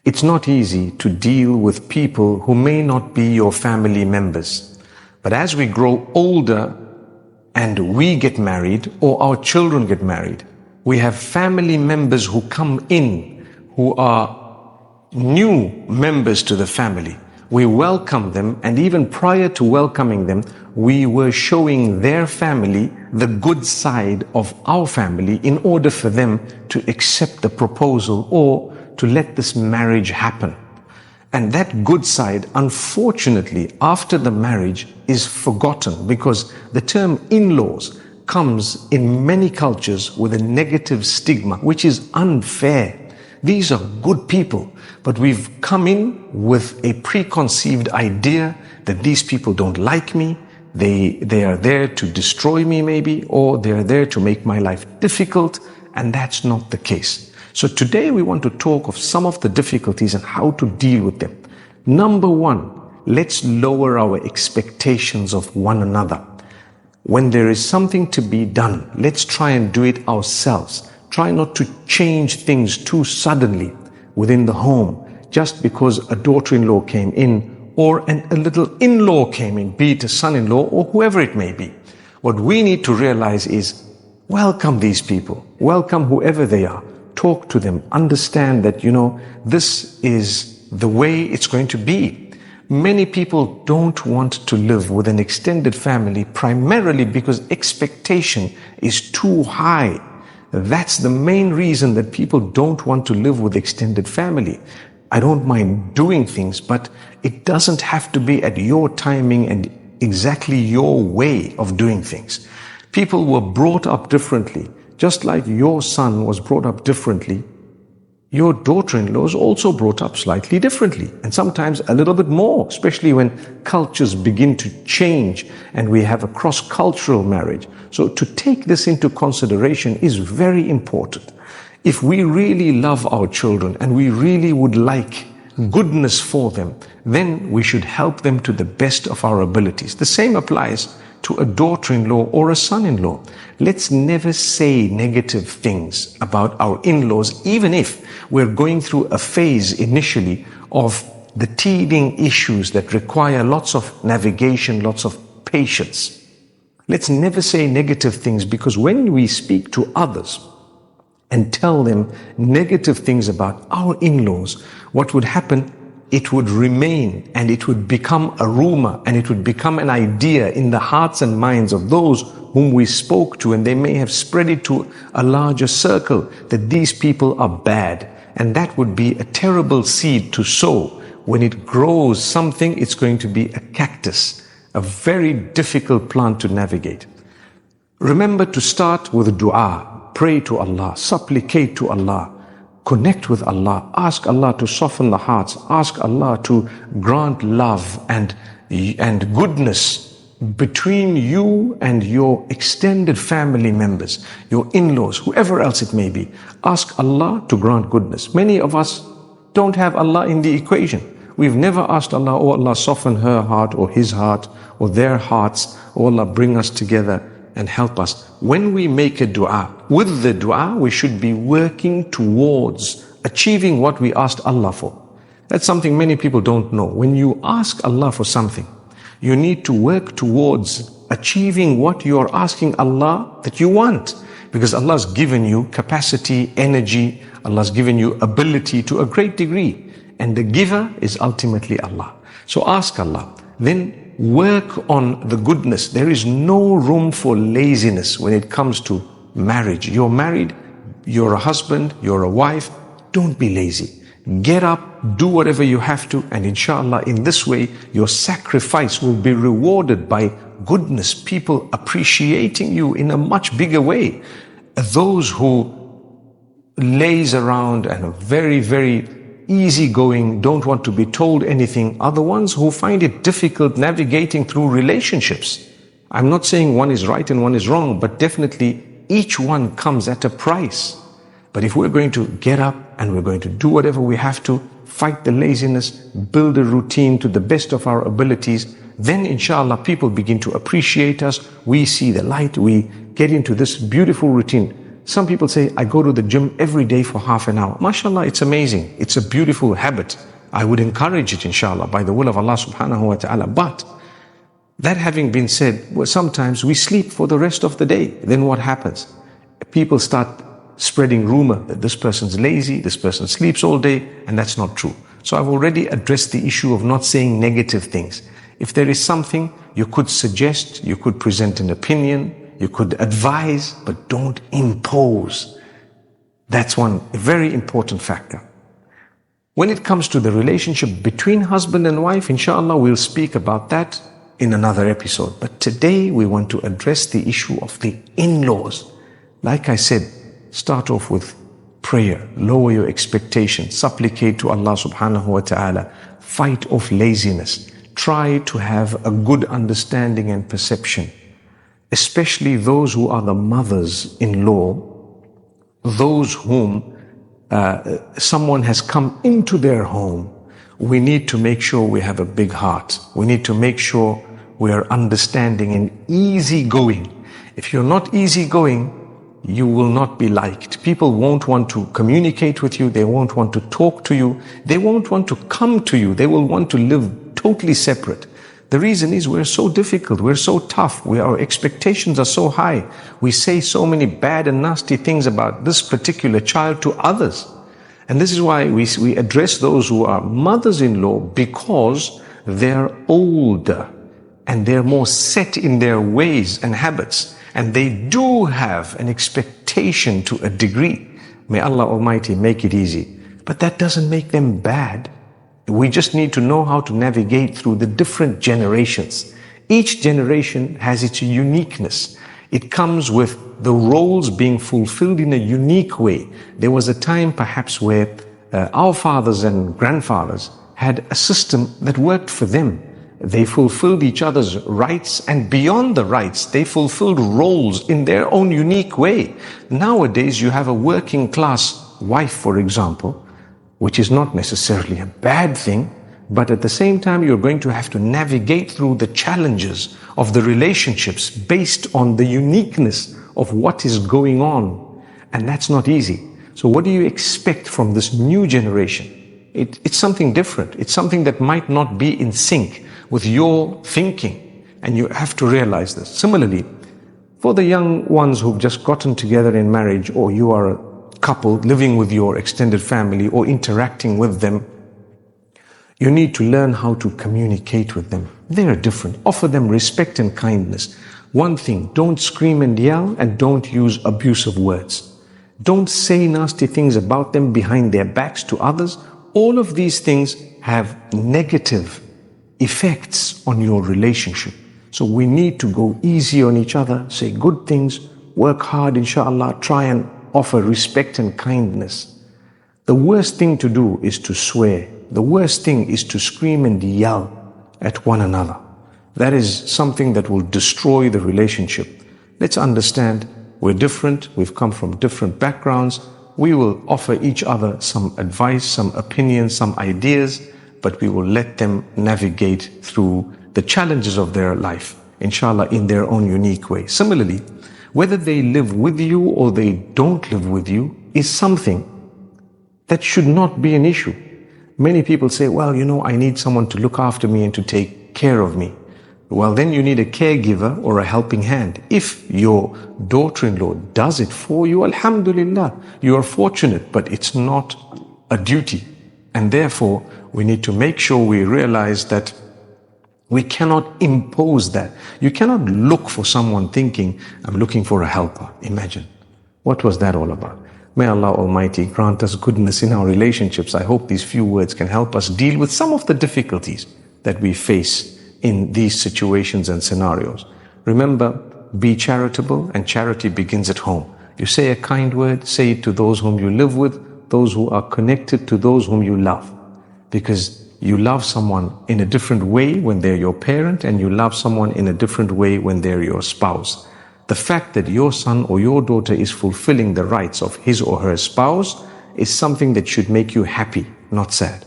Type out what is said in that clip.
It's not easy to deal with people who may not be your family members. But as we grow older and we get married or our children get married, we have family members who come in who are new members to the family. We welcome them, and even prior to welcoming them, we were showing their family the good side of our family in order for them to accept the proposal or to let this marriage happen. And that good side, unfortunately, after the marriage is forgotten, because the term in-laws comes in many cultures with a negative stigma, which is unfair. These are good people, but we've come in with a preconceived idea that these people don't like me, they are there to destroy me maybe, or they're there to make my life difficult, and that's not the case. So today we want to talk of some of the difficulties and how to deal with them. Number one, let's lower our expectations of one another. When there is something to be done, let's try and do it ourselves. Try not to change things too suddenly within the home just because a daughter-in-law came in or a little in-law came in, be it a son-in-law or whoever it may be. What we need to realize is welcome these people, welcome whoever they are, talk to them, understand that, this is the way it's going to be. Many people don't want to live with an extended family primarily because expectation is too high. That's the main reason that people don't want to live with extended family. I don't mind doing things, but it doesn't have to be at your timing and exactly your way of doing things. People were brought up differently. Just like your son was brought up differently, your daughter-in-law is also brought up slightly differently, and sometimes a little bit more, especially when cultures begin to change and we have a cross-cultural marriage. So to take this into consideration is very important. If we really love our children and we really would like goodness for them, then we should help them to the best of our abilities. The same applies to a daughter-in-law or a son-in-law. Let's never say negative things about our in-laws, even if we're going through a phase initially of the teething issues that require lots of navigation, lots of patience. Let's never say negative things, because when we speak to others and tell them negative things about our in-laws, what would happen? It would remain, and it would become a rumor, and it would become an idea in the hearts and minds of those whom we spoke to, and they may have spread it to a larger circle that these people are bad. And that would be a terrible seed to sow. When it grows something, it's going to be a cactus, a very difficult plant to navigate. Remember to start with dua, pray to Allah, supplicate to Allah, connect with Allah, ask Allah to soften the hearts, ask Allah to grant love and goodness between you and your extended family members, your in-laws, whoever else it may be. Ask Allah to grant goodness. Many of us don't have Allah in the equation. We've never asked Allah, oh Allah, soften her heart or his heart or their hearts. Oh Allah, bring us together and help us. When we make a dua, with the dua, we should be working towards achieving what we asked Allah for. That's something many people don't know. When you ask Allah for something, you need to work towards achieving what you are asking Allah that you want. Because Allah has given you capacity, energy, Allah has given you ability to a great degree. And the giver is ultimately Allah. So ask Allah. Then work on the goodness. There is no room for laziness when it comes to marriage. You're married, you're a husband, you're a wife. Don't be lazy. Get up, do whatever you have to, and inshallah, in this way, your sacrifice will be rewarded by goodness, people appreciating you in a much bigger way. Those who laze around and are very, very easygoing, don't want to be told anything, are the ones who find it difficult navigating through relationships. I'm not saying one is right and one is wrong, but definitely each one comes at a price. But if we're going to get up and we're going to do whatever we have to, fight the laziness, build a routine to the best of our abilities, then inshallah people begin to appreciate us. We see the light, we get into this beautiful routine. Some people say, I go to the gym every day for half an hour. MashaAllah, it's amazing. It's a beautiful habit. I would encourage it, inshallah, by the will of Allah subhanahu wa ta'ala. But that having been said, well, sometimes we sleep for the rest of the day. Then what happens? People start spreading rumor that this person's lazy, this person sleeps all day, and that's not true. So I've already addressed the issue of not saying negative things. If there is something, you could suggest, you could present an opinion, you could advise, but don't impose. That's one very important factor. When it comes to the relationship between husband and wife, inshallah, we'll speak about that in another episode. But today we want to address the issue of the in-laws. Like I said, start off with prayer, lower your expectations, supplicate to Allah subhanahu wa ta'ala, fight off laziness, try to have a good understanding and perception, especially those who are the mothers-in-law, those whom someone has come into their home. We need to make sure we have a big heart. We need to make sure we are understanding and easygoing. If you're not easygoing, you will not be liked. People won't want to communicate with you. They won't want to talk to you. They won't want to come to you. They will want to live totally separate. The reason is we're so difficult. We're so tough. Our expectations are so high. We say so many bad and nasty things about this particular child to others. And this is why we address those who are mothers-in-law, because they're older and they're more set in their ways and habits. And they do have an expectation to a degree. May Allah Almighty make it easy. But that doesn't make them bad. We just need to know how to navigate through the different generations. Each generation has its uniqueness. It comes with the roles being fulfilled in a unique way. There was a time perhaps where our fathers and grandfathers had a system that worked for them. They fulfilled each other's rights, and beyond the rights, they fulfilled roles in their own unique way. Nowadays, you have a working class wife, for example, which is not necessarily a bad thing, but at the same time, you're going to have to navigate through the challenges of the relationships based on the uniqueness of what is going on. And that's not easy. So what do you expect from this new generation? It's something different. It's something that might not be in sync with your thinking. And you have to realize this. Similarly, for the young ones who've just gotten together in marriage, or you are a couple living with your extended family or interacting with them, you need to learn how to communicate with them. They're different. Offer them respect and kindness. One thing, don't scream and yell, and don't use abusive words. Don't say nasty things about them behind their backs to others. All of these things have negative effects on your relationship. So we need to go easy on each other, say good things, work hard, inshallah, try and offer respect and kindness. The worst thing to do is to swear. The worst thing is to scream and yell at one another. That is something that will destroy the relationship. Let's understand we're different, we've come from different backgrounds. We will offer each other some advice, some opinions, some ideas, but we will let them navigate through the challenges of their life, inshallah, in their own unique way. Similarly, whether they live with you or they don't live with you is something that should not be an issue. Many people say, well, I need someone to look after me and to take care of me. Well, then you need a caregiver or a helping hand. If your daughter-in-law does it for you, alhamdulillah, you are fortunate, but it's not a duty. And therefore, we need to make sure we realize that we cannot impose that. You cannot look for someone thinking, I'm looking for a helper. Imagine. What was that all about? May Allah Almighty grant us goodness in our relationships. I hope these few words can help us deal with some of the difficulties that we face in these situations and scenarios. Remember, be charitable, and charity begins at home. You say a kind word, say it to those whom you live with, those who are connected to those whom you love. Because you love someone in a different way when they're your parent, and you love someone in a different way when they're your spouse. The fact that your son or your daughter is fulfilling the rights of his or her spouse is something that should make you happy, not sad.